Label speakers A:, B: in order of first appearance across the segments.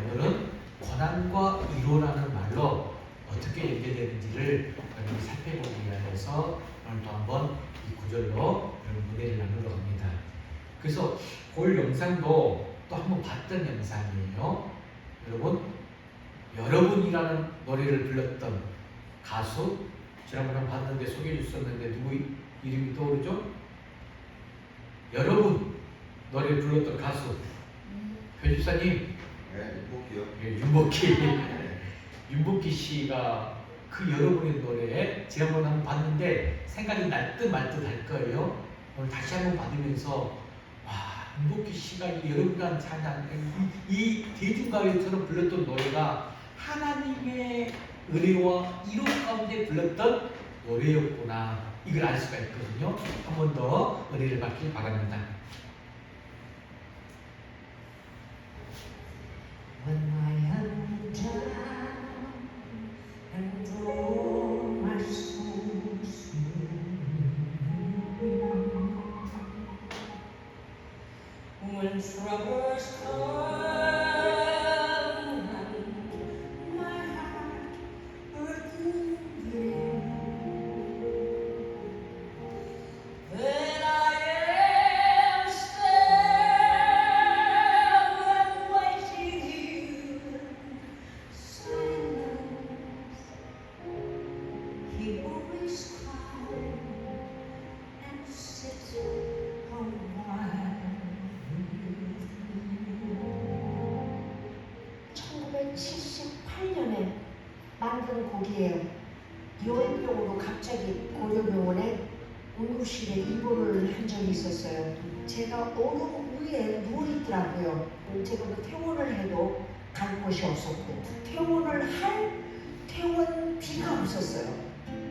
A: 오늘은 권한과 이로라는 말로 어떻게 연결되는지를 여러분이 살펴보기 위해서 오늘도 한번 이 구절로 여러분 은혜를 나누러 갑니다. 그래서 그 영상도 또 한번 봤던 영상이에요. 여러분이라는 노래를 불렀던 가수 지난번에 봤는데 소개해 주셨는데 누구 이름이 떠오르죠? 여러분 노래를 불렀던 가수 변집사님.
B: 네, 윤복희요.
A: 예, 윤복희 씨가 그 여러분의 노래 지난번에 한번 봤는데 생각이 날 듯 말 듯 할 거예요. 오늘 다시 한번 받으면서 와, 윤복희 씨가 이 여러분이라는 찬양, 이 대중가요처럼 불렀던 노래가 하나님의 은혜와 이로 가운데 불렀던 노래였구나, 이걸 알 수가 있거든요. 한 번 더 은혜를 받길 바랍니다.
C: When I am down and all my soul when troubles come and my heart burdened then I am still and waiting silence. He always comes and sits a while with me. 1978년에 만든 곡이에요. 요일병으로 갑자기 고려병원에 응급실에 입원을 한 적이 있었어요. 제가 어느 위에 누워있더라고요. 제가 그 퇴원을 해도 갈 곳이 없었고 퇴원비가 없었어요.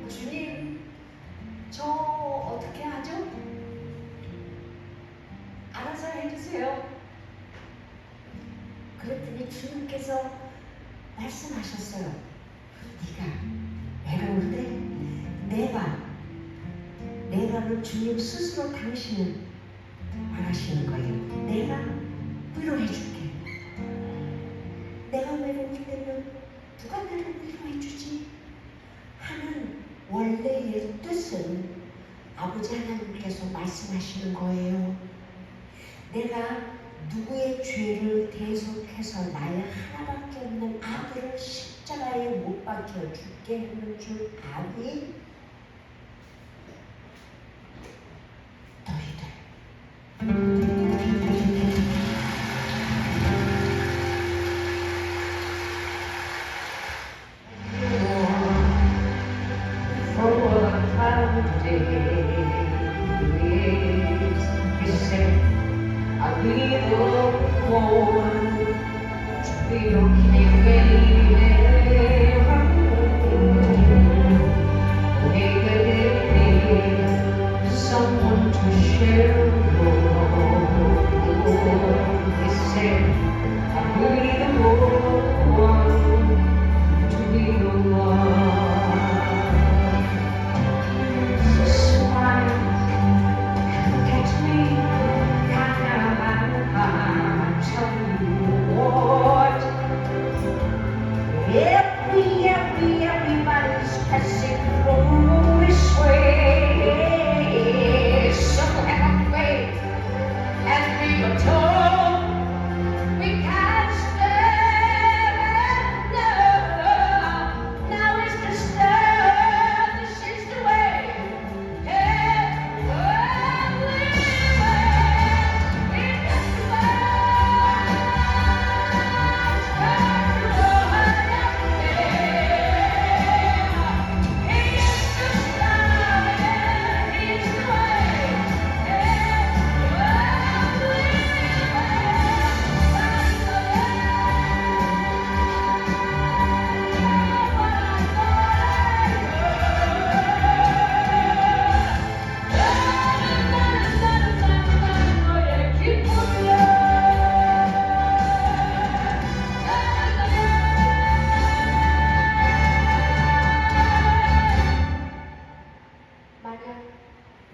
C: 주님, 저 어떻게 하죠? 알아서 해주세요. 그랬더니 주님께서 말씀하셨어요. 네가 외로울 때 내가는 주님 스스로 당신을 말하시는 거예요. 내가 위로해줄게. 내가 외로울 때는 누가 나를 위로해주지? 하는 원래의 뜻은 아버지 하나님께서 말씀하시는 거예요. 내가 누구의 죄를 대속해서 나의 하나밖에 없는 아들을 십자가에 못 박혀 죽게 하는 줄 아니? Someone to share everybody's passing through this way. So have faith and we were told we can't stand. Now is the stand. This is the way.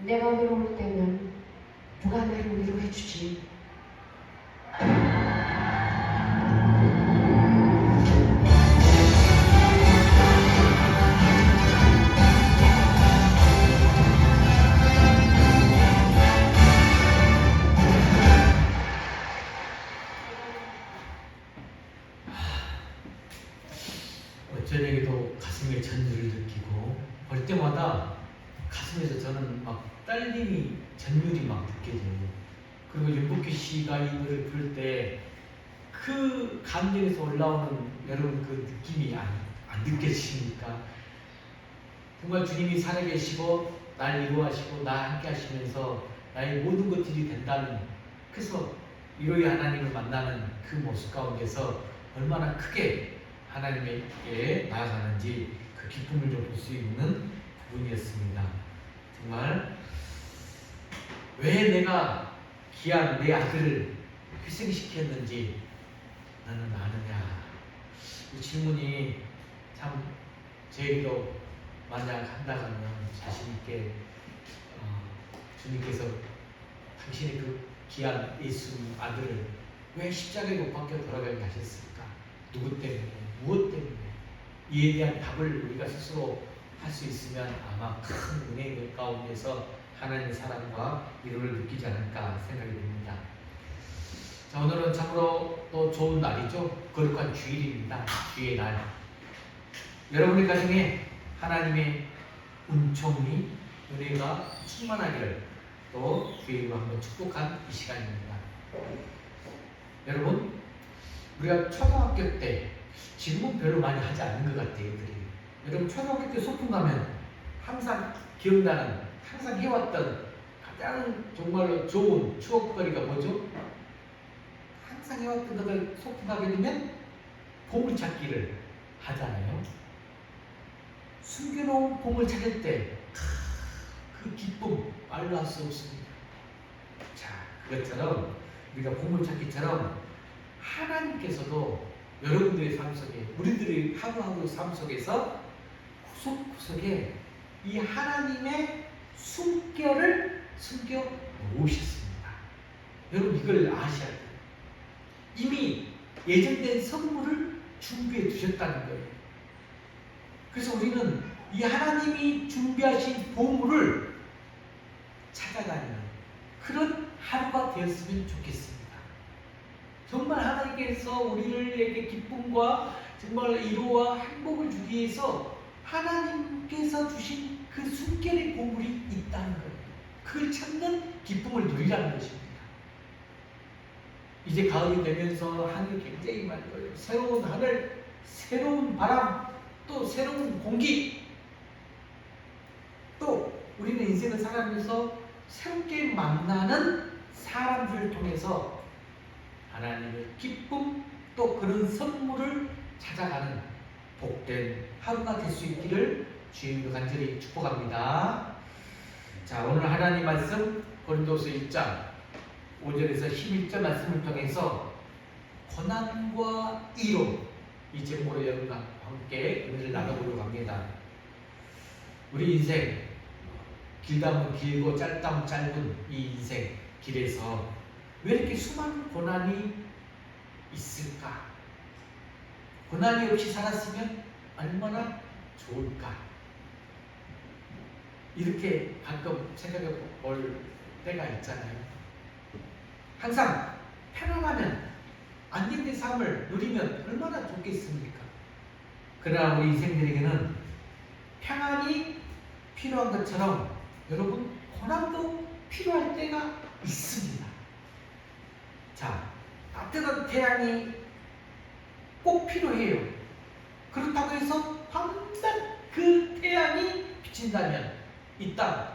C: 내가 외로울 때면 누가 나를 위로해주지?
A: 때마다 가슴에서 저는 막 떨림이 전율이 막 느껴져요. 그리고 윤복희 씨가 이 노래를 부를 때 그 감정에서 올라오는 여러분 그 느낌이 안 느껴지십니까? 정말 주님이 살아계시고 날 이루하시고 나 함께 하시면서 나의 모든 것들이 된다는, 그래서 이로의 하나님을 만나는 그 모습 가운데서 얼마나 크게 하나님께 나아가는지 그 기쁨을 좀 볼 수 있는 부분이었습니다. 정말 왜 내가 귀한 내 아들을 희생시켰는지 너는 아느냐? 이 질문이 참 저에게도 만약 한다면 자신있게 주님께서 당신의 그 귀한 예수 아들을 왜 십자가에 못 박혀 돌아가게 하셨을까? 누구 때문에? 무엇 때문에? 이에 대한 답을 우리가 스스로 할 수 있으면 아마 큰 은혜의 가운데서 하나님의 사랑과 위로를 느끼지 않을까 생각이 듭니다. 자, 오늘은 참으로 또 좋은 날이죠. 거룩한 주일입니다. 주의 날. 여러분의 가정에 하나님의 은총이, 은혜가 충만하기를 또 주의로 한번 축복한 이 시간입니다. 여러분, 우리가 초등학교 때, 지금은 별로 많이 하지 않는 것 같아요. 여러분, 초등학교 때 소풍 가면 항상 기억나는, 항상 해왔던 가장 정말로 좋은 추억거리가 뭐죠? 항상 해왔던 것을 소풍 가게 되면 보물찾기를 하잖아요. 숨겨놓은 보물 찾을 때 그 기쁨 말로 할 수 없습니다. 자, 그것처럼 우리가 보물찾기처럼 하나님께서도 여러분들의 삶 속에, 우리들의 하루하루 삶 속에서 구석구석에 이 하나님의 숨결을 숨겨 놓으셨습니다. 여러분, 이걸 아셔야 돼요. 이미 예정된 선물을 준비해 두셨다는 거예요. 그래서 우리는 이 하나님이 준비하신 보물을 찾아가는 그런 하루가 되었으면 좋겠습니다. 정말 하나님께서 우리에게 기쁨과 정말 위로와 행복을 주기 위해서 하나님께서 주신 그 숨결의 보물이 있다는 거예요. 그걸 찾는 기쁨을 누리라는 것입니다. 이제 가을이 되면서 하늘이 굉장히 맑아요. 새로운 하늘, 새로운 바람, 또 새로운 공기, 또 우리는 인생을 살아가면서 새롭게 만나는 사람들을 통해서 하나님의 기쁨, 또 그런 선물을 찾아가는 복된 하루가 될 수 있기를 주님으로 간절히 축복합니다. 자, 오늘 하나님 말씀 고린도서 1장 5절에서 11절 말씀을 통해서 고난과 위로, 이 제목으로 여러분과 함께 은혜를 나눠보려고 합니다. 우리 인생 길다면 길고 짧다면 짧은 이 인생 길에서 왜 이렇게 수많은 고난이 있을까? 고난이 없이 살았으면 얼마나 좋을까? 이렇게 가끔 생각해 볼 때가 있잖아요. 항상 편안하면, 안정된 삶을 누리면 얼마나 좋겠습니까? 그러나 우리 인생들에게는 평안이 필요한 것처럼 여러분, 고난도 필요할 때가 있습니다. 자, 따뜻한 태양이 꼭 필요해요. 그렇다고 해서 밤낮 그 태양이 비친다면 이 땅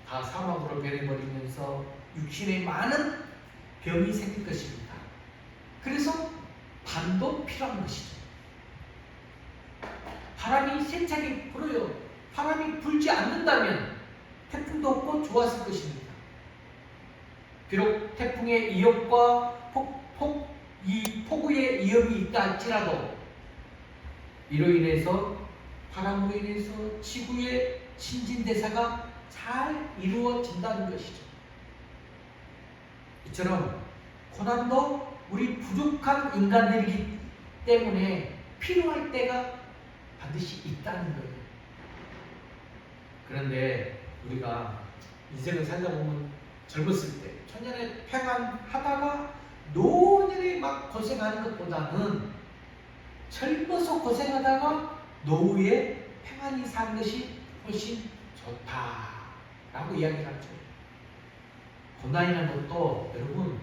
A: 다 사막으로 변해버리면서 육신에 많은 병이 생길 것입니다. 그래서 밤도 필요한 것이죠. 바람이 세차게 불어요. 바람이 불지 않는다면 태풍도 없고 좋았을 것입니다. 비록 태풍의 위협과 폭우의 위협이 있다 할지라도 이로 인해서, 바람으로 인해서 지구의 신진대사가 잘 이루어진다는 것이죠. 이처럼 고난도 우리 부족한 인간들이기 때문에 필요할 때가 반드시 있다는 거예요. 그런데 우리가 인생을 살다 보면 젊었을 때 천년에 평안하다가 노년에 막 고생하는 것보다는 젊어서 고생하다가 노후에 평안히 사는 것이 훨씬 좋다라고 이야기를 하죠. 고난이라는 것도 여러분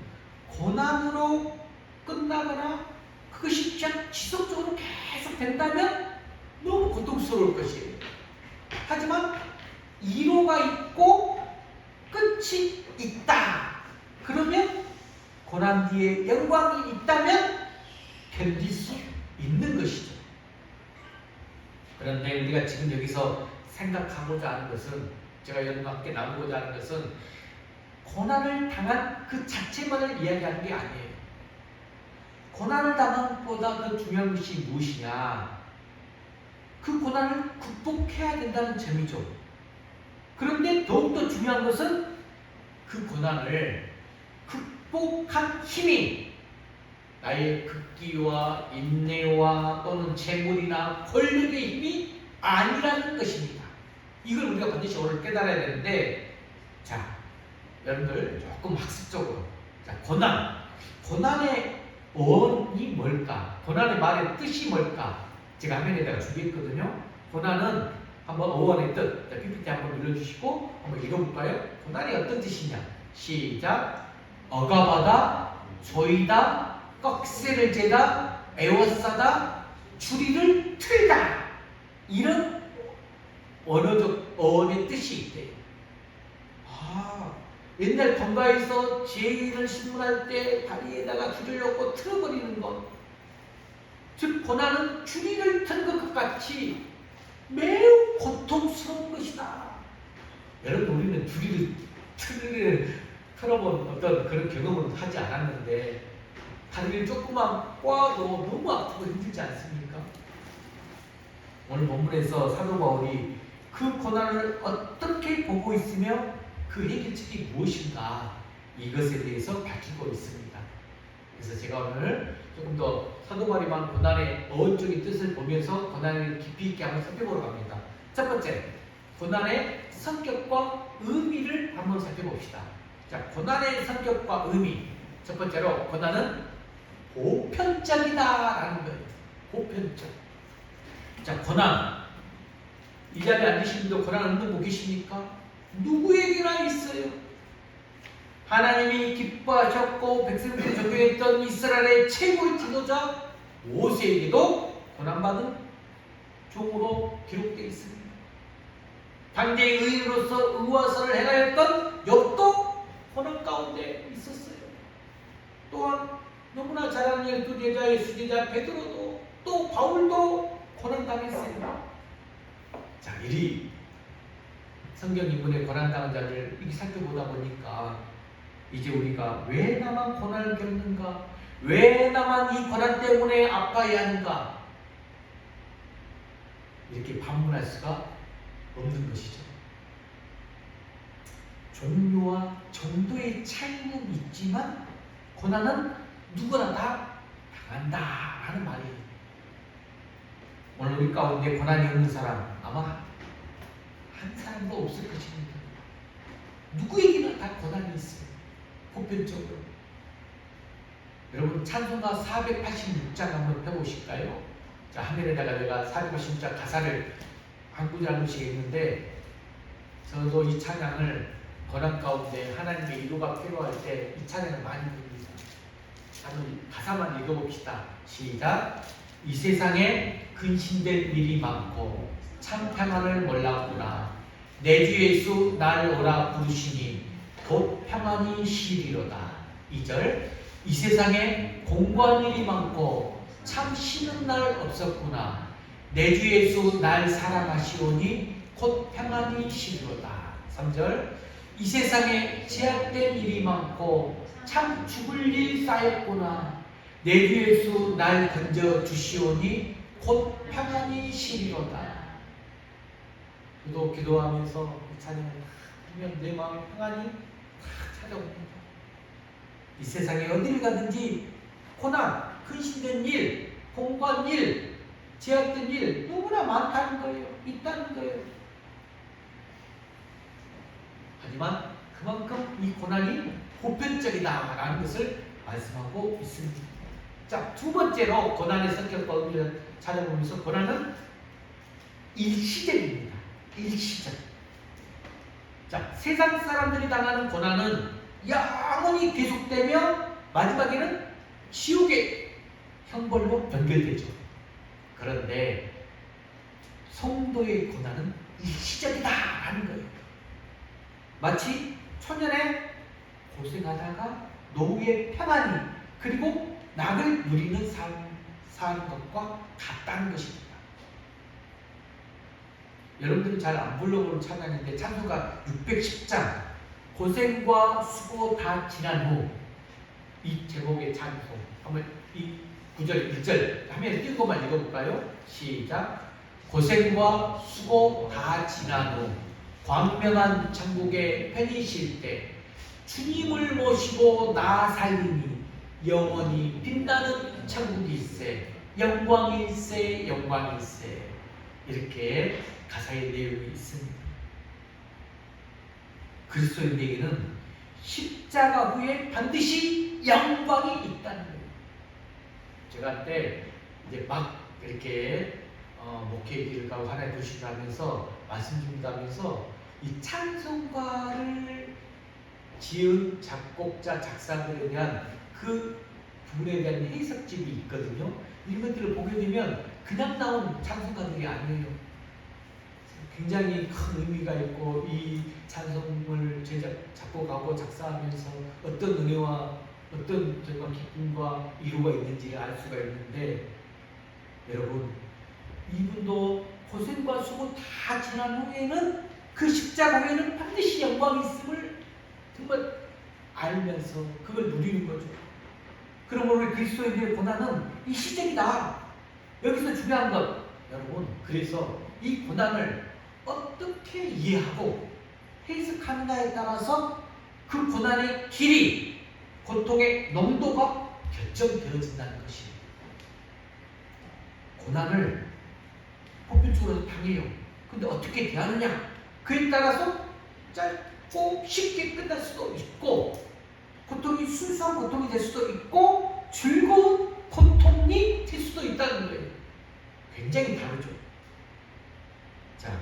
A: 고난으로 끝나거나 그것이 그냥 지속적으로 계속 된다면 너무 고통스러울 것이에요. 하지만 이로가 있고 끝이 있다. 그러면 고난 뒤에 영광이 있다면 견딜 수 있는 것이죠. 그런데 우리가 지금 여기서 생각하고자 하는 것은, 제가 여러분과 함께 나누고자 하는 것은 고난을 당한 그 자체만을 이야기하는 게 아니에요. 고난을 당한 것보다 더 중요한 것이 무엇이냐? 그 고난을 극복해야 된다는 점이죠. 그런데 더욱더 중요한 것은 그 고난을 극복한 힘이 나의 극기와 인내와 또는 재물이나 권력의 힘이 아니라는 것입니다. 이걸 우리가 반드시 오늘 깨달아야 되는데, 자, 여러분들 조금 학습적으로, 자, 고난의 어원이 뭘까? 고난의 말의 뜻이 뭘까? 제가 화면에다가 준비했거든요. 고난은 한번 어원의 뜻, PPT 한번 눌러주시고 한번 읽어볼까요? 고난이 어떤 뜻이냐? 시작. 억압하다, 조이다, 꺽쇠를 재다, 애워싸다, 줄이를 틀다. 이런 언어적 어원의 뜻이 있대요. 옛날 번가에서 죄인을 신문할 때 다리에다가 줄을 넣고 틀어버리는 것, 즉 고난은 줄이를 튼 것 같이 매우 고통스러운 것이다. 여러분, 우리는 줄이를 틀어본 어떤 그런 경험은 하지 않았는데 다리를 조금만 꼬아도 너무 아프고 힘들지 않습니까? 오늘 본문에서 사도 바울이 그 고난을 어떻게 보고 있으며 그 해결책이 무엇인가, 이것에 대해서 밝히고 있습니다. 그래서 제가 오늘 조금 더 사도 바울이 말한 고난의 어원적인 뜻을 보면서 고난을 깊이 있게 한번 살펴보러 갑니다. 첫 번째, 고난의 성격과 의미를 한번 살펴봅시다. 자, 고난의 성격과 의미. 첫 번째로, 고난은 보편적이다라는 거예요. 보편적. 자, 고난. 이 자리에 앉으신 분도 고난 없는 분 계십니까? 누구에게나 있어요. 하나님이 기뻐하셨고 백성들을 존경했던 이스라엘의 최고의 지도자 모세에게도 고난받은 종으로 기록되어 있습니다. 당대의 의인으로서 의와서를 행하였던 욥도 고난 가운데 있었어요. 또한 너무나 잘하는 열두 제자의 수제자 베드로도, 또 바울도 고난당했어요. 자, 이리 성경 인물의 고난당한 자를 이렇게 살펴보다 보니까 이제 우리가 왜 나만 고난을 겪는가? 왜 나만 이 고난 때문에 아파해야 하는가? 이렇게 반문할 수가 없는 것이죠. 종류와 정도의 차이는 있지만 고난은 누구나 다 당한다 하는 말이에요. 오늘 우리 가운데 고난이 없는 사람 아마 한 사람도 없을 것입니다. 누구에게나 다 고난이 있어요. 보편적으로. 여러분, 찬송가 486장 한번 펴보실까요? 자, 화면에다가 내가 486장 가사를 한 구절 한 구씩 읽는데, 저도 이 찬양을 고난 가운데 하나님의 위로가 필요할 때 이 찬양을 많이 부릅니다. 한번 가사만 읽어봅시다. 시작. 이 세상에 근심될 일이 많고 참 평안을 몰랐구나. 내 주 예수 날 오라 부르시니 곧 평안이 쉬리로다. 2절. 이 세상에 공고한 일이 많고 참 쉬는 날 없었구나. 내 주 예수 날 사랑하시오니 곧 평안이 쉬리로다. 3절. 이 세상에 제약된 일이 많고 참 죽을 일 쌓였구나. 내 주 예수 날 건져 주시오니 곧 평안이 쉬리로다. 저도 기도하면서 이 찬양을 하면 내 마음에 평안이 찾아옵니다. 이 세상에 어딜 가든지 고난, 근심된 일, 공부한 일, 제약된 일 너무나 많다는 거예요. 있다는 거예요. 하지만 그만큼 이 고난이 보편적이다라는 것을 말씀하고 있습니다. 자, 두 번째로 고난의 성격과 의미를 찾아보면서 고난은 일시적입니다. 일시적. 자, 세상 사람들이 당하는 고난은 영원히 계속되며 마지막에는 지옥의 형벌로 연결되죠. 그런데 성도의 고난은 일시적이다 하는 거예요. 마치 초년에 고생하다가 노후의 평안이 그리고 낙을 누리는 삶 사는 것과 같다는 것입니다. 여러분들은 잘 안 불러보는 찬양인데 찬송가 610장 고생과 수고 다 지난 후 이 제목의 찬송 한번 이 9절 1절 화면에 띄운 것만 읽어볼까요? 시작. 고생과 수고 다 지난 후 광명한 천국에 편히 쉴 때 주님을 모시고 나 살리니 영원히 빛나는 천국일세 영광일세 영광일세 이렇게 가사의 내용이 있습니다. 그리스도인에게는 십자가 후에 반드시 영광이 있다는 거예요. 제가 한때 이제 막 이렇게 목회 길을 가고 하나님 부르신다면서 말씀 준다면서 이 찬송가를 지은 작곡자 작사들에 대한 그 부분에 대한 해석집이 있거든요. 이런 것들을 보게 되면 그냥 나온 찬송가들이 아니에요. 굉장히 큰 의미가 있고 이 찬송을 작곡하고 작사하면서 어떤 은혜와 어떤 정말 기쁨과 위로가 있는지를 알 수가 있는데 여러분 이분도 고생과 수고 다 지난 후에는 그 십자가 후에는 반드시 영광이 있음을 정말 알면서 그걸 누리는 거죠. 그러므로 우리 그리스도인들의 고난은 이 시절이다. 여기서 중요한 것 여러분 그래서 이 고난을 어떻게 이해하고 해석하느냐에 따라서 그 고난의 길이 고통의 농도가 결정되어진다는 것입니다. 고난을 보편적으로 당해요. 근데 어떻게 대하느냐 그에 따라서 짧고 쉽게 끝날 수도 있고 고통이 순수한 고통이 될 수도 있고 즐거운 고통이 될 수도 있다는 거예요. 굉장히 다르죠. 자,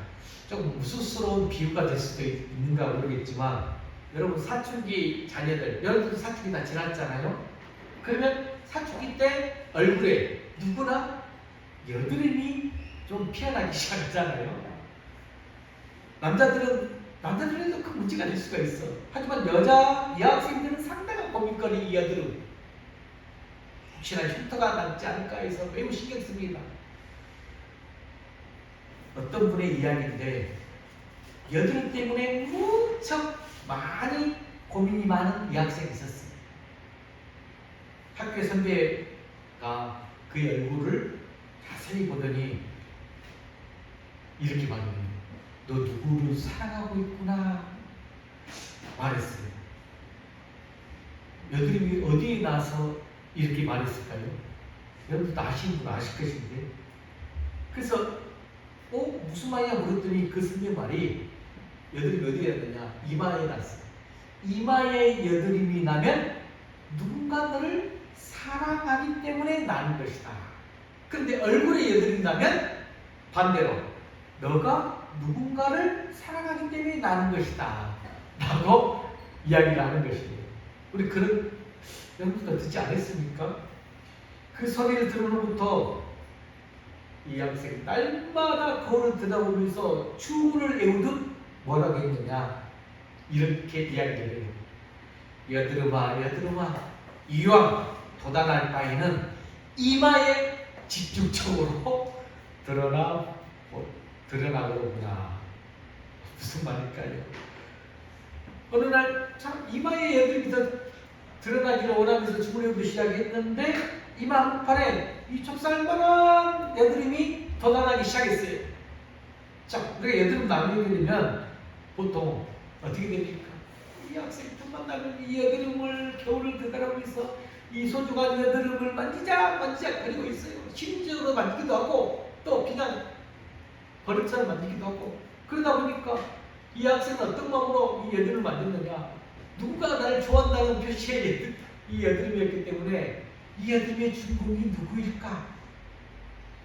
A: 조금 무수스러운 비유가 될 수도 있는가 모르겠지만 여러분 사춘기 자녀들 여러분들도 사춘기 다 지났잖아요. 그러면 사춘기 때 얼굴에 누구나 여드름이 좀 피어나기 시작하잖아요. 남자들에도 큰 문제가 될 수가 있어. 하지만 여학생들은 상당한 고민거리 이 여드름. 혹시나 흉터가 남지 않을까 해서 매우 신경 씁니다. 어떤 분의 이야기인데 여드름 때문에 무척 많이 고민이 많은 여학생이 있었어요. 학교 선배가 그의 얼굴을 자세히 보더니 이렇게 말해요. 너 누구를 사랑하고 있구나 말했어요. 여드름이 어디에 나서 이렇게 말했을까요? 여러분도 아시는 분 아실 것인데 그래서 무슨 말이냐 물었더니 그 선배 말이 여드름이 어디에 났느냐 이마에 났어요. 이마에 여드름이 나면 누군가 너를 사랑하기 때문에 나는 것이다. 그런데 얼굴에 여드름이 나면 반대로 너가 누군가를 사랑하기 때문에 나는 것이다 라고 이야기를 하는 것이에요. 우리 그런 여러분도 듣지 않았습니까? 그 소리를 들은 후부터 이 학생이 날마다 거울을 들여다보면서 주문을 외우듯 뭐라고 했느냐 이렇게 이야기를 해요. 여드름아 여드름아 이왕 도단할 바에는 이마에 집중적으로 드러나오구나. 무슨 말일까요? 어느 날 참 이마에 여드름이 더 드러나기를 원하면서 주문을 외우기 시작했는데 이마 한복판에 이 좁쌀만한 여드름이 돋아나기 시작했어요. 자, 우리가 여드름 나누게 되면 보통 어떻게 됩니까? 이 학생뿐만 나면 이 여드름을 겨울을 되돌아보면서 이 소중한 여드름을 만지작 거리고 있어요. 심지어로 만지기도 하고 또 그냥 버릇처럼 만지기도 하고 그러다 보니까 이 학생은 어떤 마음으로 이 여드름을 만졌느냐 누군가 나를 좋아한다는 표시의 이 여드름이었기 때문에 이 여드름의 주인공이 누구일까?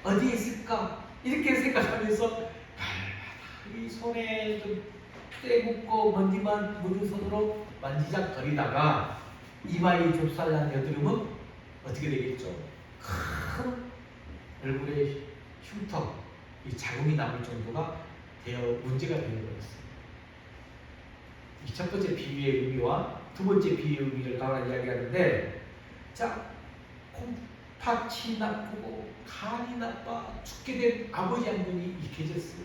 A: 어디에 있을까? 이렇게 생각하면서 날마다 이 손에 좀 때 묻고 먼지만 묻은 손으로 만지작거리다가 이마에 좁쌀난 여드름은 어떻게 되겠죠? 큰 얼굴에 흉터, 이 자궁이 남을 정도가 되어 문제가 되어버렸어요. 이 첫 번째 비유의 의미와 두 번째 비유의 의미를 나와 이야기하는데, 자, 콩팥이 나쁘고 간이 나빠 죽게 된 아버지 한 분이 계셨어요.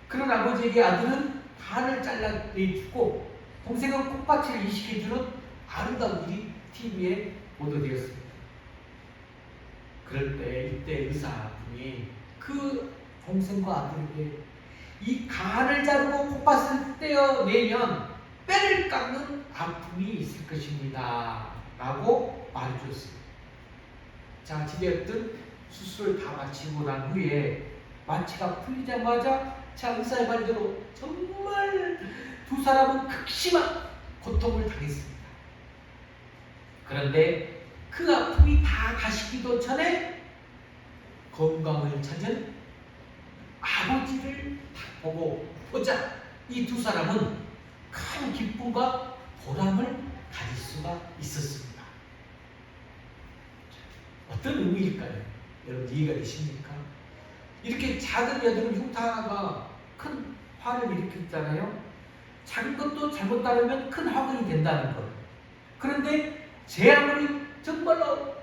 A: 그런 아버지에게 아들은 간을 잘라 내주고 동생은 콩팥을 이식해주는 아름다운 일이 TV에 보도되었습니다. 그럴 때 이때 의사분이 그 동생과 아들에게 이 간을 자르고 콩팥을 떼어내면 뼈를 깎는 아픔이 있을 것입니다 라고 말해줬습니다. 자, 어찌되었든 수술을 다 마치고 난 후에 마취가 풀리자마자 자, 의사의 말대로 정말 두 사람은 극심한 고통을 당했습니다. 그런데 그 아픔이 다 가시기도 전에 건강을 찾은 아버지를 딱 보고 보자 이 두 사람은 큰 기쁨과 보람을 가질 수가 있었습니다. 어떤 의미일까요? 여러분 이해가 되십니까? 이렇게 작은 여드름 흉터 하나가 큰 화를 일으켰잖아요. 작은 것도 잘못 따르면 큰 화근이 된다는 것. 그런데 제 아무리 정말로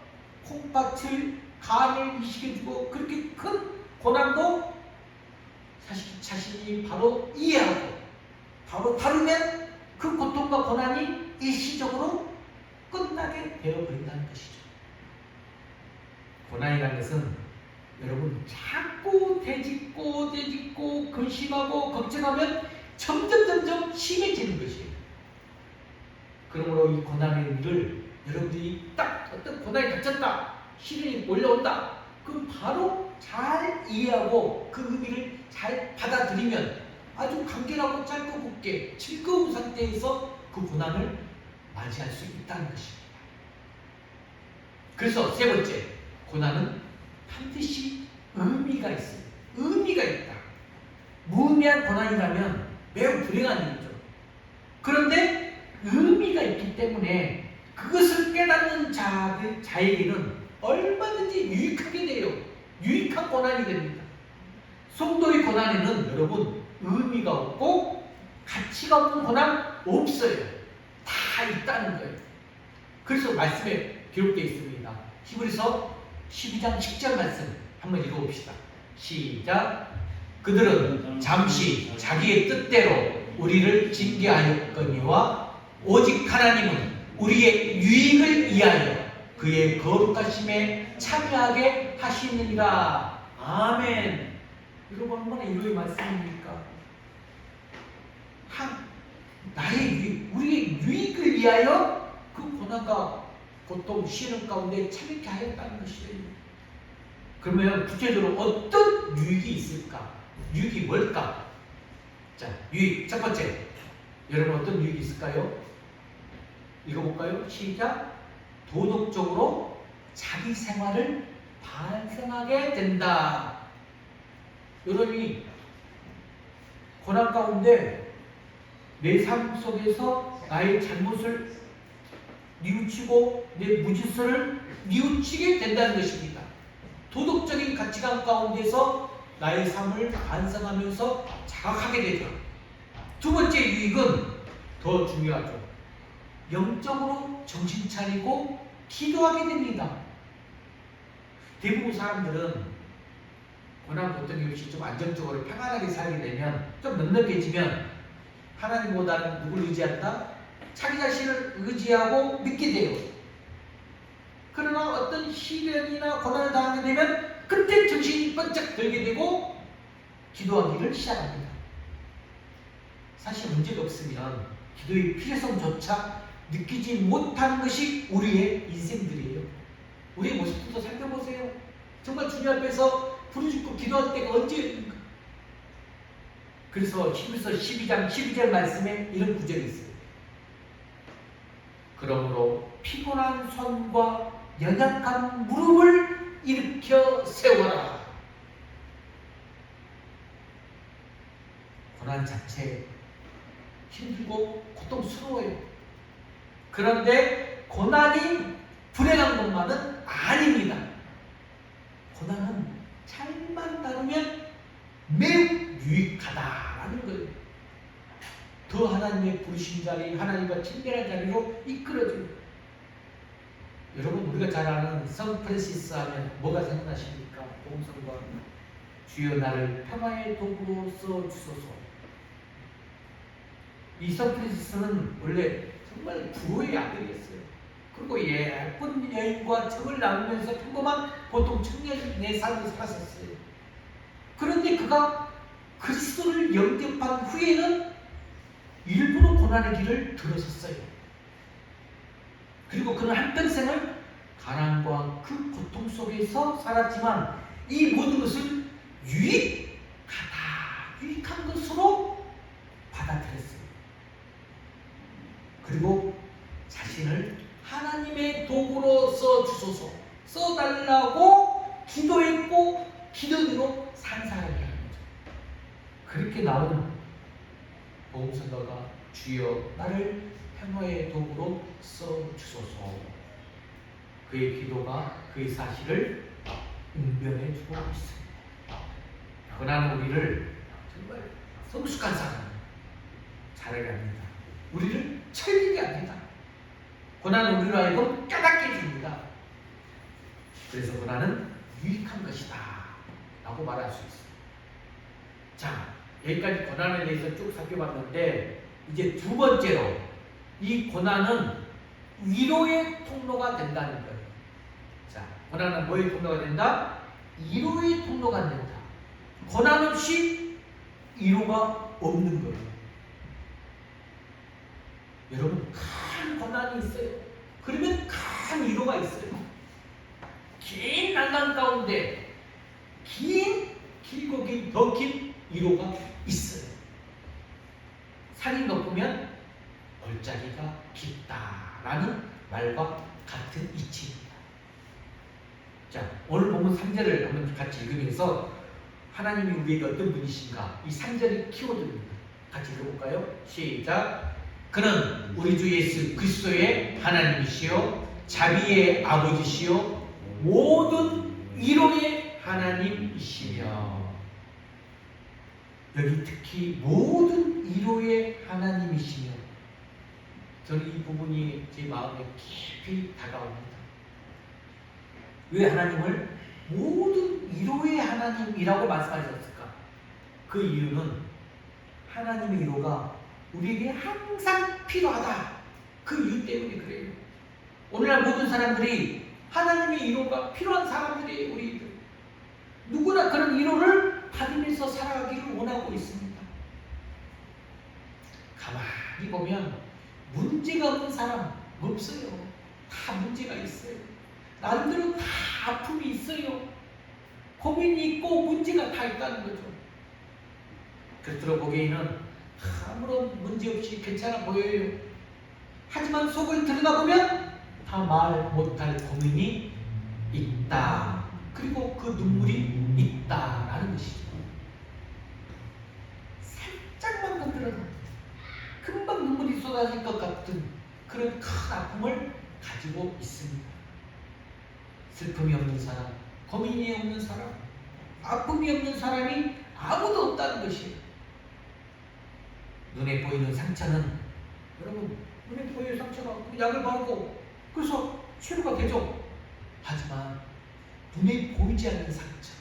A: 콩팥을 간을 이식해주고 그렇게 큰 고난도 사실 자신이 바로 이해하고 바로 다루면 그 고통과 고난이 일시적으로 끝나게 되어버린다는 것이죠. 고난이라는 것은 여러분 자꾸 되짚고 근심하고 걱정하면 점점 심해지는 것이에요. 그러므로 이 고난의 일을 여러분들이 딱 어떤 고난이 닥쳤다, 시련이 몰려온다, 그럼 바로 잘 이해하고 그 의미를 잘 받아들이면 아주 간결하고 짧고 굵게 즐거운 상태에서 그 고난을 맞이할 수 있다는 것입니다. 그래서 세 번째, 고난은 반드시 의미가 있어요. 의미가 있다. 무의미한 고난이라면 매우 불행한 일이죠. 그런데 의미가 있기 때문에 그것을 깨닫는 자에게는 얼마든지 유익하게 돼요. 유익한 고난이 됩니다. 성도의 고난에는 여러분 의미가 없고 가치가 없는 고난 없어요. 다 있다는 거예요. 그래서 말씀에 기록되어 있습니다. 히브리서 12장 10절 말씀 한번 읽어봅시다. 시작. 그들은 잠시 자기의 뜻대로 우리를 징계하였거니와 오직 하나님은 우리의 유익을 위하여 그의 거룩하심에 참여하게 하시느니라. 아멘. 여러분 얼마나 이로의 말씀입니까? 우리의 유익을 위하여 그 고난과 고통, 시련 가운데 참여케 하였다는 것이에요. 그러면 구체적으로 어떤 유익이 있을까? 유익이 뭘까? 자, 유익 첫 번째. 여러분 어떤 유익이 있을까요? 읽어볼까요? 시작. 도덕적으로 자기 생활을 반성하게 된다. 여러분이 고난 가운데 내 삶 속에서 나의 잘못을 뉘우치고 내 무지수를 뉘우치게 된다는 것입니다. 도덕적인 가치관 가운데서 나의 삶을 반성하면서 자각하게 되죠. 두 번째 유익은 더 중요하죠. 영적으로 정신 차리고 기도하게 됩니다. 대부분 사람들은 고난 고통이 없이 좀 안정적으로 평안하게 살게 되면 좀 넉넉해지면 하나님보다는 누굴 의지한다? 자기 자신을 의지하고 믿게 돼요. 그러나 어떤 시련이나 고난을 당하게 되면 그때 정신이 번쩍 들게 되고 기도하기를 시작합니다. 사실 문제가 없으면 기도의 필요성조차 느끼지 못하는 것이 우리의 인생들이에요. 우리의 모습도 살펴보세요. 정말 주님 앞에서 부르짖고 기도할 때가 언제입니까? 그래서 히브리서 12장 12절 말씀에 이런 구절이 있어요. 그러므로 피곤한 손과 연약한 무릎을 일으켜 세워라. 고난 자체 힘들고 고통스러워요. 그런데 고난이 불행한 것만은 아닙니다. 고난은 잘만 다루면 매우 유익하다라는 거예요. 더 하나님의 부르신 자리, 하나님과 친밀한 자리로 이끌어줘요. 여러분, 우리가 잘 아는 성 프란시스 하면 뭐가 생각나십니까? 복음성과 주여 나를 평화의 도구로 써주소서. 이 성 프란시스는 원래 정말 부의 아들이었어요. 그리고 예쁜 여인과 정을 나누면서 평범한 보통 청년의 삶을 살았었어요. 그런데 그가 그리스도를 영접한 후에는 일부러 고난의 길을 들어섰어요. 그리고 그는 한평생을 가난과 그 고통 속에서 살았지만 이 모든 것을 유익한 것으로 받아들였어요. 그리고 자신을 하나님의 도구로 써주소서, 써달라고 기도했고 기도대로 산 사람이라는 거죠. 그렇게 나오는 복음성가가 주여 나를 평화의 도구로 써주소서. 그의 기도가 그의 사실을 응변해주고 있습니다. 고난은 우리를 정말 성숙한 사람, 잘하게 합니다. 우리를 철리게 합니다. 고난은 우리로 하여금 깨닫게 해줍니다. 그래서 고난은 유익한 것이다 라고 말할 수 있어요. 자, 여기까지 고난에 대해서 쭉 살펴봤는데 이제 두 번째로 이 고난은 위로의 통로가 된다는 거예요. 자, 고난은 뭐의 통로가 된다? 위로의 통로가 된다. 고난 없이 위로가 없는 거예요. 여러분, 큰 고난이 있어요. 그러면 큰 위로가 있어요. 긴 난간 가운데 길고 긴 더 긴 위로가 있어요. 산이 높으면 골짜기가 깊다라는 말과 같은 이치입니다. 자, 오늘 본문 3절을 한번 같이 읽으면서 하나님이 우리에게 어떤 분이신가 이 3절이 키워드입니다. 같이 읽어볼까요? 시작. 그는 우리 주 예수 그리스도의 하나님이시요 자비의 아버지시요 모든 위로의 하나님이시며. 여기 특히 모든 위로의 하나님이시며, 저는 이 부분이 제 마음에 깊이 다가옵니다. 왜 하나님을 모든 위로의 하나님이라고 말씀하셨을까? 그 이유는 하나님의 위로가 우리에게 항상 필요하다. 그 이유 때문에 그래요. 오늘날 모든 사람들이 하나님의 위로가 필요한 사람들이에요. 우리들 누구나 그런 위로를 받으면서 살아가기를 원하고 있습니다. 가만히 보면 문제가 없는 사람 없어요. 다 문제가 있어요. 나름대로 다 아픔이 있어요. 고민이 있고 문제가 다 있다는 거죠. 겉으로 보기에는 아무런 문제 없이 괜찮아 보여요. 하지만 속을 들여다보면 다 말 못할 고민이 있다. 그리고 그 눈물이 있다라는 것이죠. 살짝만 건드려도 금방 눈물이 쏟아질 것 같은 그런 큰 아픔을 가지고 있습니다. 슬픔이 없는 사람, 고민이 없는 사람, 아픔이 없는 사람이 아무도 없다는 것이에요. 눈에 보이는 상처는, 여러분, 눈에 보이는 상처가 약을 바르고 그래서 치료가 되죠. 하지만 눈에 보이지 않는 상처,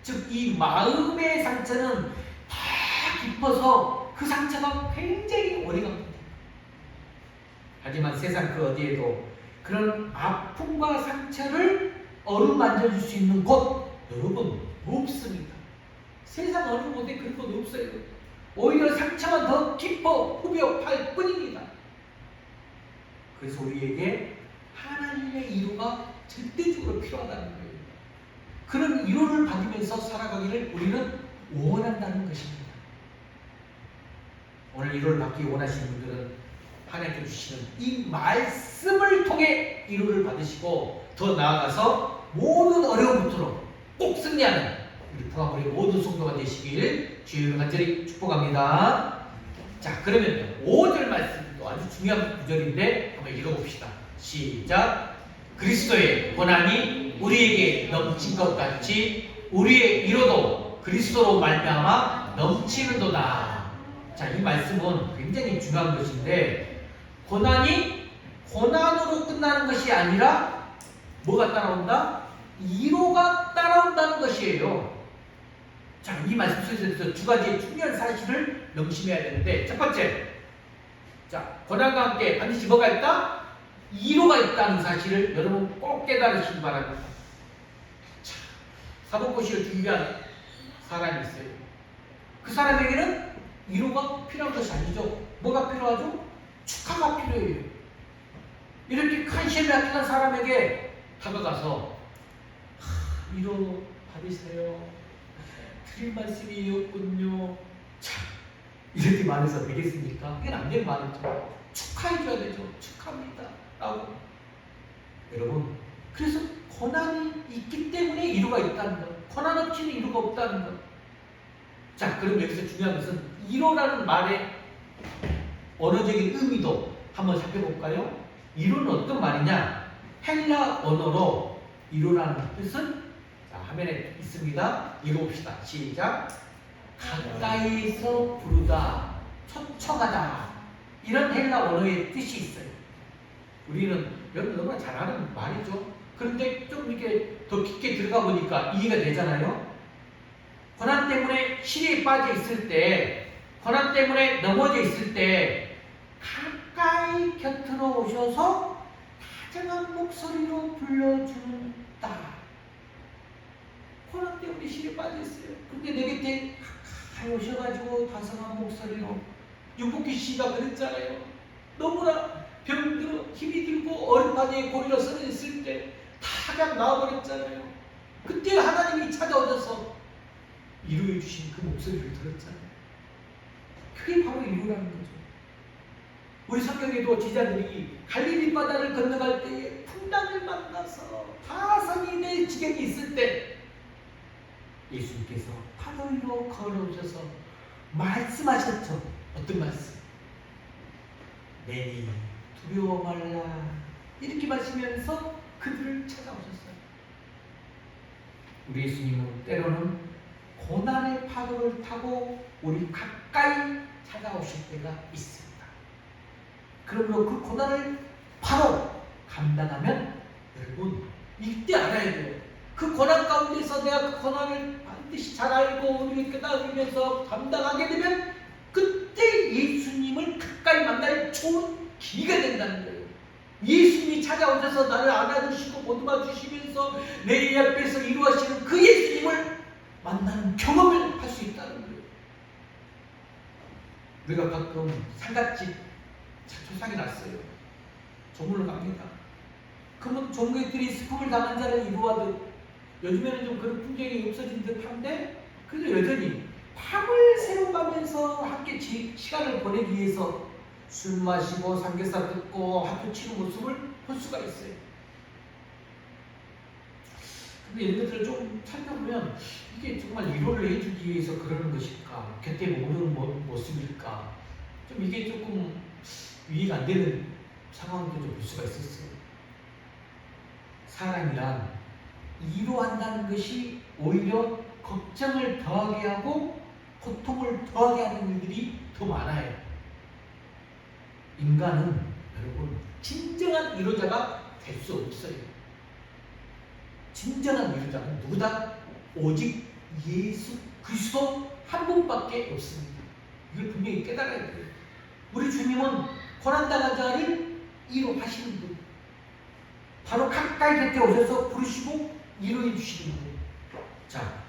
A: 즉 이 마음의 상처는 다 깊어서 그 상처가 굉장히 오래 갑니다. 하지만 세상 그 어디에도 그런 아픔과 상처를 어루만져줄 수 있는 곳, 여러분, 없습니다. 세상 어느 곳에 그런 곳 없어요. 오히려 상처가 더 깊어 후벼팔 뿐입니다. 그래서 우리에게 하나님의 위로가 절대적으로 필요하다는 거예요. 그런 위로를 받으면서 살아가기를 우리는 원한다는 것입니다. 오늘 위로를 받기 원하시는 분들은 하나님께 주시는 이 말씀을 통해 위로를 받으시고 더 나아가서 모든 어려움부터 꼭 승리하는 우리 부하물의 모든 성도가 되시길 주님을 간절히 축복합니다. 자, 그러면 5절 말씀도 아주 중요한 구절인데 한번 읽어봅시다. 시작. 그리스도의 고난이 우리에게 넘친 것 같이 우리의 위로도 그리스도로 말미암아 넘치는도다. 자, 이 말씀은 굉장히 중요한 것인데 고난이 고난으로 끝나는 것이 아니라 뭐가 따라온다? 위로가 따라온다는 것이에요. 자, 이 말씀 속에서 두 가지의 중요한 사실을 명심해야 되는데 첫 번째, 자, 고난과 함께 반드시 뭐가 있다? 위로가 있다는 사실을 여러분 꼭 깨달으시기 바랍니다. 자, 사법고시를 준비한 사람이 있어요. 그 사람에게는 위로가 필요한 것이 아니죠. 뭐가 필요하죠? 축하가 필요해요. 이렇게 큰 시험에 합격한 사람에게 다가가서 위로 받으세요. 드릴 말씀이었군요. 참, 이렇게 말해서 되겠습니까? 그건 안 되는 말이죠. 축하해줘야 되죠. 축하합니다. 라고. 여러분, 그래서 고난이 있기 때문에 위로가 있다는 것. 고난 없이는 위로가 없다는 것. 자, 그럼 여기서 중요한 것은 위로라는 말의 언어적인 의미도 한번 살펴볼까요? 위로는 어떤 말이냐? 헬라 언어로 위로라는 뜻은 자, 화면에 있습니다. 읽어봅시다. 시작. 가까이서 부르다, 초청하다. 이런 헬라 언어의 뜻이 있어요. 우리는 여러분 너무나 잘 아는 말이죠. 그런데 좀 이렇게 더 깊게 들어가 보니까 이해가 되잖아요. 고난 때문에 시리에 빠져 있을 때, 고난 때문에 넘어져 있을 때 가까이 곁으로 오셔서 다정한 목소리로 불러준다. 고난 때문에 시리에 빠져 있어요. 근데 내 곁에 가까이 오셔가지고 다정한 목소리로 윤복희 씨가 그랬잖아요. 너무나 병들어 힘이 들고 얼음판에 고리로 쓰러져 있을 때 다 그냥 나와버렸잖아요. 그때 하나님이 찾아오셔서 위로해 주신 그 목소리를 들었잖아요. 그게 바로 위로라는 거죠. 우리 성경에도 제자들이 갈릴리 바다를 건너갈 때에 풍랑을 만나서 파산이 될 지경이 있을 때 예수님께서 파도 위로 걸어오셔서 말씀하셨죠. 어떤 말씀? 내니 두려워 말라. 이렇게 마시면서 그들을 찾아오셨어요. 우리 예수님은 때로는 고난의 파도를 타고 우리 가까이 찾아오실 때가 있습니다. 그러므로 그 고난을 바로 감당하면 여러분 이때 알아야 돼요. 그 고난 가운데서 내가 그 고난을 반드시 잘 알고 깨달으면서 감당하게 되면 그때 예수님을 가까이 만날 좋은 기회가 된다는 거예요. 예수님이 찾아오셔서 나를 안아주시고 보듬어 주시면서 내 옆에서 이루어지는 그 예수님을 만나는 경험을 할 수 있다는 거예요. 우리가 가끔 상갓집 조상이 났어요. 조문을 갑니다. 그러면 종교들이 스품을 당한 자를 이루하듯 요즘에는 좀 그런 풍경이 없어진 듯한데 그래도 여전히 밤을 새워가면서 함께 시간을 보내기 위해서 술 마시고 삼겹살 뜯고 학교 치는 모습을 볼 수가 있어요. 근데 이런 것들을 좀 살펴보면 이게 정말 위로를 해주기 위해서 그러는 것일까? 곁에 모르는 모습일까? 좀 이게 조금 이해가 안 되는 상황도 좀 볼 수가 있었어요. 사람이란 위로한다는 것이 오히려 걱정을 더하게 하고 고통을 더하게 하는 일들이 더 많아요. 인간은 여러분 진정한 위로자가 될 수 없어요. 진정한 위로자는 누구다? 오직 예수 그리스도 한 분밖에 없습니다. 이걸 분명히 깨달아야 돼요. 우리 주님은 고난당한 자를 위로하시는 분, 바로 가까이 곁에 오셔서 부르시고 위로해 주시는 분. 자,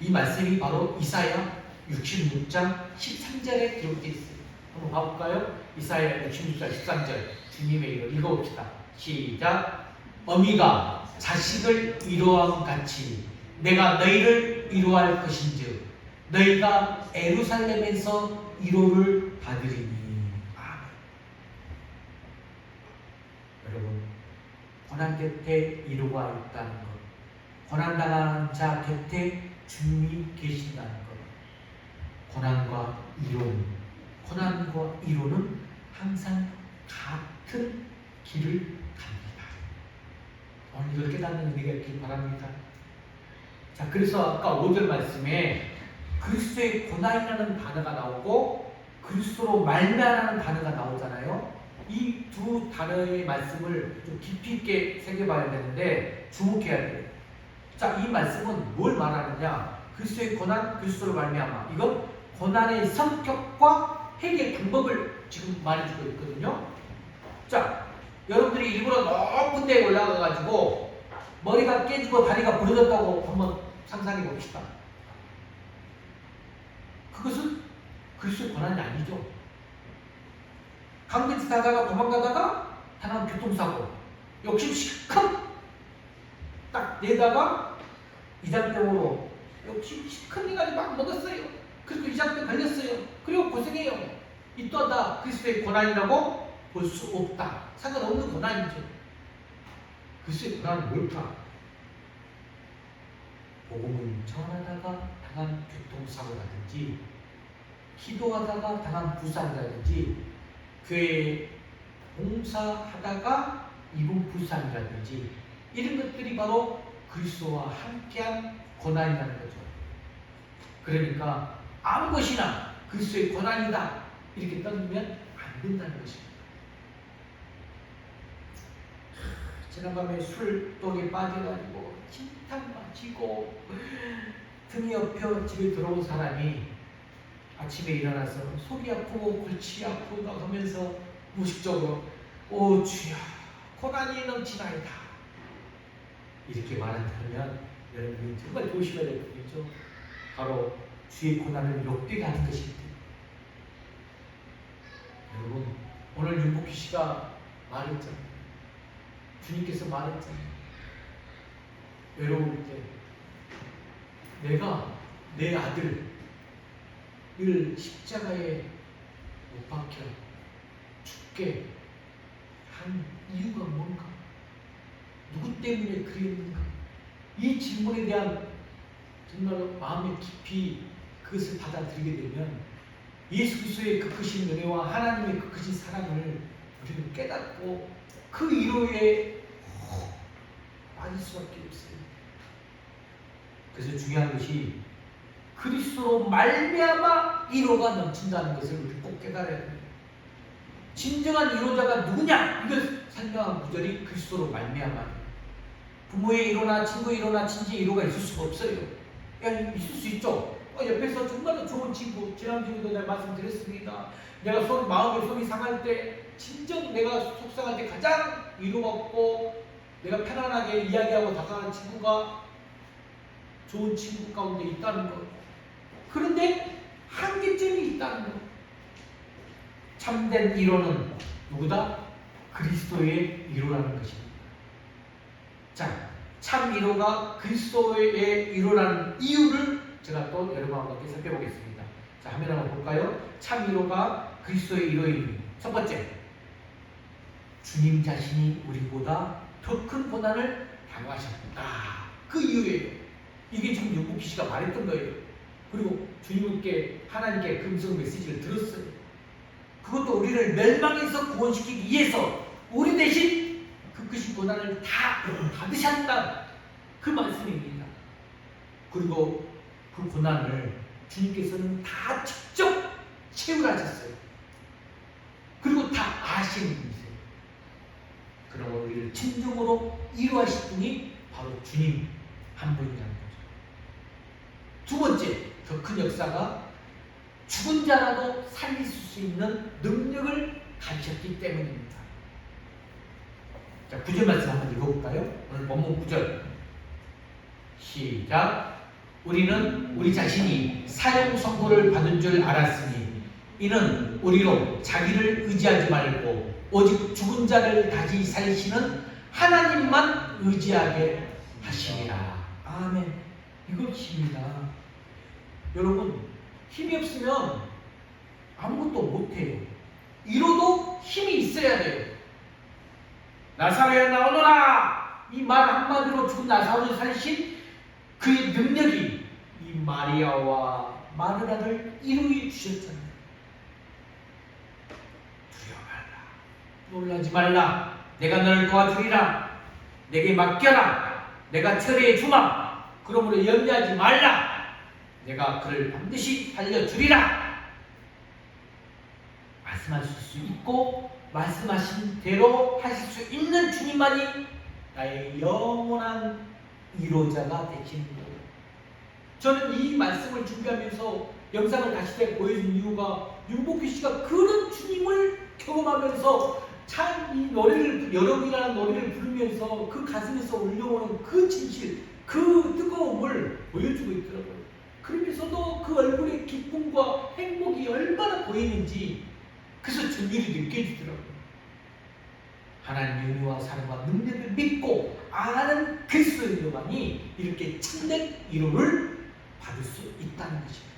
A: 이 말씀이 바로 이사야 66장 13절에 기록되어 있습니다. 한번 봐볼까요? 이사야 66장 13절 주님의 이름 읽어봅시다. 시작. 어미가 자식을 위로함 같이 내가 너희를 위로할 것인즉 너희가 예루살렘에서 위로를 받으리니. 아멘. 여러분, 고난 곁에 위로가 있다는 것, 고난당한 자 곁에 주님이 계신다는 것, 고난과 위로는 고난과 위로는 항상 같은 길을 갑니다. 오늘 이걸 깨닫는 은혜가 있길 바랍니다. 자, 그래서 아까 5절 말씀에 그리스도의 고난이라는 단어가 나오고 그리스도로 말미암아라는 단어가 나오잖아요. 이 두 단어의 말씀을 좀 깊이 있게 새겨봐야 되는데 주목해야 돼요. 자, 이 말씀은 뭘 말하느냐? 그리스도의 고난, 그리스도로 말미암아. 이건 고난의 성격과 해결 방법을 지금 말해주고 있거든요. 자, 여러분들이 일부러 높은 데에 올라가가지고 머리가 깨지고 다리가 부러졌다고 한번 상상해 봅시다. 그것은 그리스도의 고난이 아니죠. 강변지 타다가 도망가다가 당한 교통사고, 욕심 실컷 딱 내다가 이장병으로 욕심 실컷 내가지고 막 먹었어요. 그리고 이장병 걸렸어요. 그리고 고생해요. 이 또한 다 그리스도의 고난이라고 볼 수 없다. 상관없는 고난이죠. 그리스도의 고난은 뭘까? 복음을 전하다가 당한 교통사고라든지 기도하다가 당한 부상이라든지 교회에 봉사하다가 입은 부상이라든지 이런 것들이 바로 그리스도와 함께한 고난이라는 거죠. 그러니까 아무 것이나 그리스도의 고난이다 이렇게 떠들면 안 된다는 것입니다. 지난밤에 술독에 빠져가지고 진탕 마시고 등이 엎여 집에 들어온 사람이 아침에 일어나서 속이 아프고 골치 아프고 하면서 무식적으로 오 주여 고난이 넘치나이다 이렇게 말한다면 여러분이 정말 조심해야 될 것이죠. 바로 주의 고난을 욕되게 하는 것입니다. 여러분 오늘 윤복희 씨가 말했잖아요. 주님께서 말했잖아요. 외로울 때 내가 내 아들을 십자가에 못 박혀 죽게 한 이유가 뭔가? 누구 때문에 그랬는가? 이 질문에 대한 정말 마음에 깊이 그것을 받아들이게 되면 예수 그리스도의 그 크신 은혜와 하나님의 그 크신 사랑을 우리는 깨닫고 그 위로에 빠질 수밖에 없어요. 그래서 중요한 것이 그리스도로 말미암아 위로가 넘친다는 것을 우리 꼭 깨달아야 됩니다. 진정한 위로자가 누구냐? 이걸 설명한 구절이 그리스도로 말미암아. 부모의 위로나 친구의 위로나 친지의 위로가 있을 수가 없어요. 있을 수 있죠. 옆에서 정말로 좋은 친구, 지난주에도 내가 말씀드렸습니다. 내가 마음의 속이 상할 때, 진정 내가 속상할 때 가장 위로가 없고 내가 편안하게 이야기하고 다가가는 친구가 좋은 친구 가운데 있다는 것. 그런데 한계점이 있다는 것. 참된 위로는 누구다? 그리스도의 위로라는 것입니다. 자, 참 위로가 그리스도의 위로라는 이유를 제가 또 여러분과 함께 살펴보겠습니다. 자, 화면 한번 볼까요? 참 위로가 그리스도의 위로의 이유. 첫 번째, 주님 자신이 우리보다 더 큰 고난을 당하셨다. 그 이유예요. 이게 지금 윤복희 씨가 말했던 거예요. 그리고 주님께 하나님께 금성 메시지를 들었어요. 그것도 우리를 멸망에서 구원시키기 위해서 우리 대신 그 크신 고난을 다 받으셨다. 그 말씀입니다. 그리고 그 고난을 주님께서는 다 직접 체험하셨어요. 그리고 다 아시는 분이세요. 그러므로 우리를 진정으로 위로하실 분이 바로 주님 한 분이라는 거죠. 두 번째, 더 큰 역사가 죽은 자라도 살릴 수 있는 능력을 가지셨기 때문입니다. 자, 9절 말씀 한번 읽어볼까요? 오늘 본문 9절 시작. 우리는 우리 자신이 사형 선고를 받은 줄 알았으니 이는 우리로 자기를 의지하지 말고 오직 죽은 자를 다시 살리시는 하나님만 의지하게 하시리라. 아멘. 이것입니다. 여러분, 힘이 없으면 아무것도 못해요. 이로도 힘이 있어야 돼요. 나사로야 나오너라! 이 말 한마디로 죽은 나사로를 살리신 그의 능력이 이 마리아와 마르다를 이루어 주셨잖아요. 놀라지 말라. 내가 너를 도와주리라. 내게 맡겨라. 내가 처리해 주마. 그러므로 염려하지 말라. 내가 그를 반드시 살려주리라. 말씀하실 수 있고 말씀하신 대로 하실 수 있는 주님만이 나의 영원한 위로자가 되시는 거예요. 저는 이 말씀을 준비하면서 영상을 다시 보여준 이유가 윤복희 씨가 그런 주님을 경험하면서 참 이 노래를 여러분이라는 노래를 부르면서 그 가슴에서 올려오는 그 진실, 그 뜨거움을 보여주고 있더라고요. 그러면서도 그 얼굴의 기쁨과 행복이 얼마나 보이는지 그래서 전율이 느껴지더라고요. 하나님의 은혜와 사랑과 능력을 믿고 아는 그리스도인만이 이렇게 참된 위로를 받을 수 있다는 것입니다.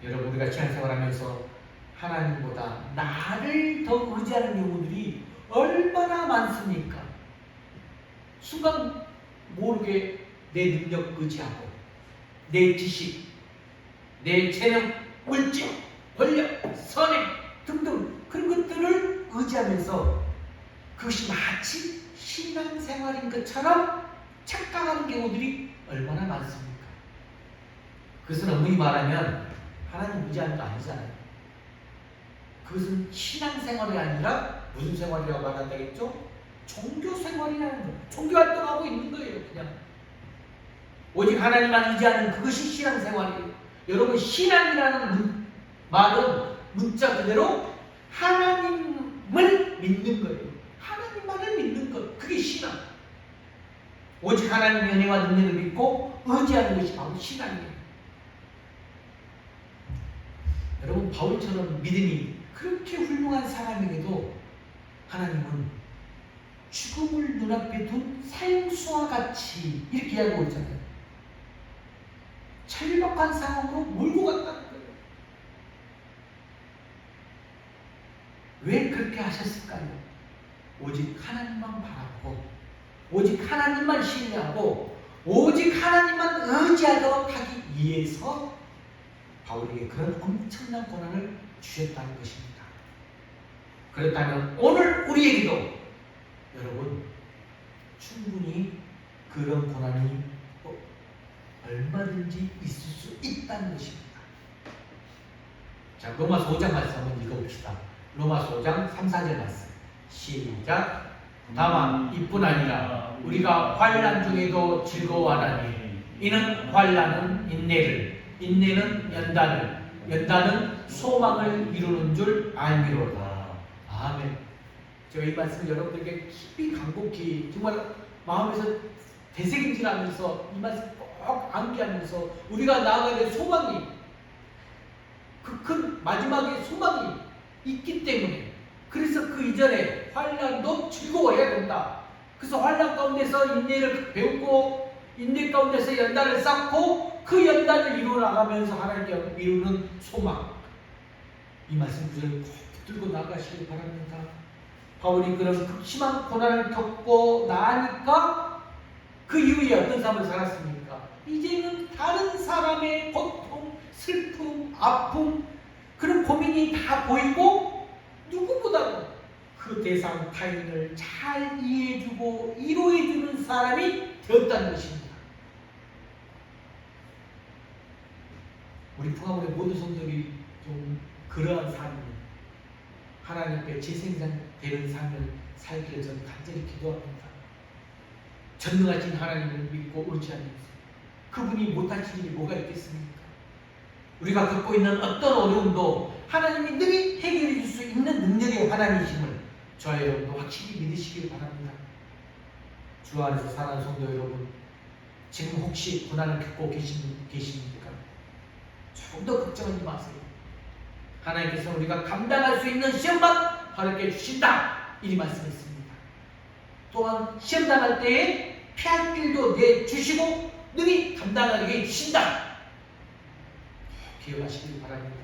A: 여러분, 우리가 신앙생활하면서 하나님보다 나를 더 의지하는 경우들이 얼마나 많습니까? 순간 모르게 내 능력 의지하고 내 지식, 내 재능, 물질, 권력, 선행 등등 그런 것들을 의지하면서 그것이 마치 신앙생활인 것처럼 착각하는 경우들이 얼마나 많습니까? 그것은 엄밀히 말하면 하나님 의지하는 거 아니잖아요. 그것은 신앙생활이 아니라 무슨 생활이라고 말한다겠죠? 종교생활이라는 거. 종교활동하고 있는 거예요. 그냥 오직 하나님만 의지하는 그것이 신앙생활이에요. 여러분, 신앙이라는 말은 문자 그대로 하나님을 믿는 거예요. 하나님만을 믿는 것, 그게 신앙. 오직 하나님의 은혜와 능력을 믿고 의지하는 것이 바로 신앙이에요. 여러분, 바울처럼 믿음이 그렇게 훌륭한 사람에게도 하나님은 죽음을 눈앞에 둔 생수와 같이 이렇게 이야기하고 있잖아요. 절박한 상황으로 몰고 갔다는 거예요. 왜 그렇게 하셨을까요? 오직 하나님만 바라고, 오직 하나님만 신뢰하고, 오직 하나님만 의지하도록 하기 위해서 바울에게 그런 엄청난 고난을 주셨다는 것입니다. 그렇다면 오늘 우리에게도 여러분 충분히 그런 고난이 얼마든지 있을 수 있다는 것입니다. 자, 로마서 5장 말씀 한번 읽어봅시다. 로마서 5장 3, 4절 말씀 시작. 다만 이뿐 아니라 우리가 환난 중에도 즐거워하나니 이는 환난은 인내를, 인내는 연단을, 연단은 소망을 이루는 줄 알미로다. 아멘. 제가 이 말씀을 여러분들에게 깊이 간곡히 정말 마음에서 되새김질하면서 이 말씀 꼭 암기하면서 우리가 나아가야 될 소망이, 그 큰 마지막에 소망이 있기 때문에, 그래서 그 이전에 환난도 즐거워해야 된다. 그래서 환난 가운데서 인내를 배우고 인내 가운데서 연단을 쌓고 그 연단을 이루어 나가면서 하나님께 이루는 소망, 이 말씀 구절을 꼭 붙들고 나가시길 바랍니다. 바울이 그런 극심한 고난을 겪고 나니까 그 이후에 어떤 삶을 살았습니까? 이제는 다른 사람의 고통, 슬픔, 아픔, 그런 고민이 다 보이고 누구보다도 그 대상 타인을 잘 이해해주고 위로해주는 사람이 되었다는 것입니다. 우리 풍화문의 모든 성도들이 좀 그러한 삶을, 하나님께 재생산되는 삶을 살기를 저는 간절히 기도합니다. 전능하신 하나님을 믿고 의지하면서 그분이 못하신 일이 뭐가 있겠습니까? 우리가 겪고 있는 어떤 어려움도 하나님이 능히 해결해 줄 수 있는 능력의 하나님이심을 저와 여러분도 확실히 믿으시길 바랍니다. 주 안에서 사는 성도 여러분, 지금 혹시 고난을 겪고 계십니까? 조금 더 걱정하지 마세요. 하나님께서 우리가 감당할 수 있는 시험만 바르게 주신다, 이리 말씀했습니다. 또한 시험 당할 때에 피할 길도 내주시고 능히 감당하게 해주신다, 기억하시길 바랍니다.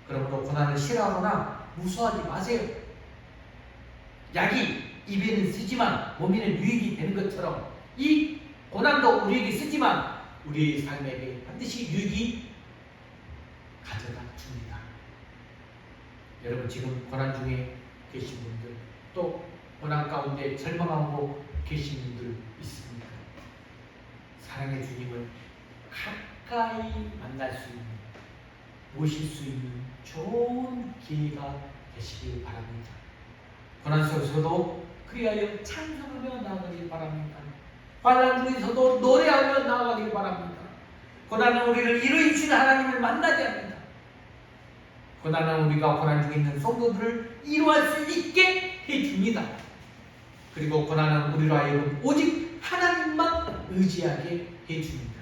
A: 그러므로 고난을 싫어하거나 무서워하지 마세요. 약이 입에는 쓰지만 몸에는 유익이 되는 것처럼 이 고난도 우리에게 쓰지만 우리의 삶에게 반드시 유익이 가져다 줍니다. 여러분, 지금 고난 중에 계신 분들, 또 고난 가운데 절망하고 계신 분들 있습니다. 사랑의 주님을 가까이 만날 수 있는, 모실 수 있는 좋은 기회가 되시길 바랍니다. 고난 속에서도 그리하여 찬송하며 나아가길 바랍니다. 환난 중에서도 노래하며 나아가길 바랍니다. 고난은 우리를 이루어 주신 하나님을 만나게 합니다. 고난은 우리가 고난 중에 있는 성도들을 이루할 수 있게 해줍니다. 그리고 고난은 우리로 하여금 오직 하나님만 의지하게 해줍니다.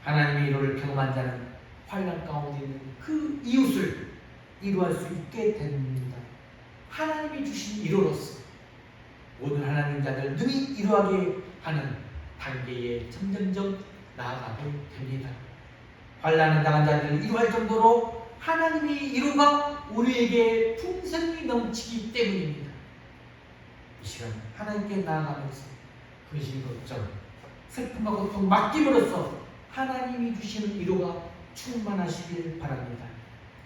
A: 하나님의 이루를 경험한 자는 환난 가운데 있는 그 이웃을 이루할 수 있게 됩니다. 하나님이 주신 이루로서 모든 하나님 자들 능히 이루하게 하는 단계에 점점점 나아가게 됩니다. 환난을 당한 자들을 이루할 정도로 하나님의 이루가 우리에게 풍성히 넘치기 때문입니다. 이 시간 하나님께 나아가면서 근심 걱정, 슬픔과 고통 맡김으로써 하나님이 주시는 위로가 충만하시길 바랍니다.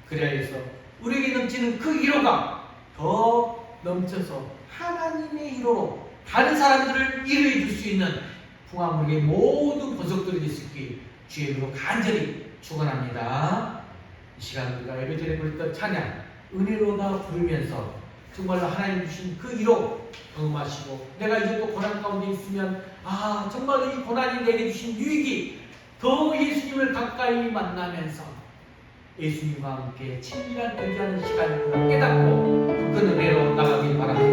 A: 그래서 우리에게 넘치는 그 위로가 더 넘쳐서 하나님의 위로로 다른 사람들을 위로해 줄 수 있는 풍화물의 모든 보석들이 될 수 있게 주의 이름으로 간절히 축원합니다. 이 시간 우리가 예배전에 부르던 찬양 은혜로다 부르면서 정말로 하나님 주신 그 위로 경험하시고, 내가 이제 또 고난 가운데 있으면 정말로 이 고난이 내게 주신 유익이 더 예수님을 가까이 만나면서 예수님과 함께 친밀한 교제하는 시간을 깨닫고 그 은혜로 나가길 바랍니다.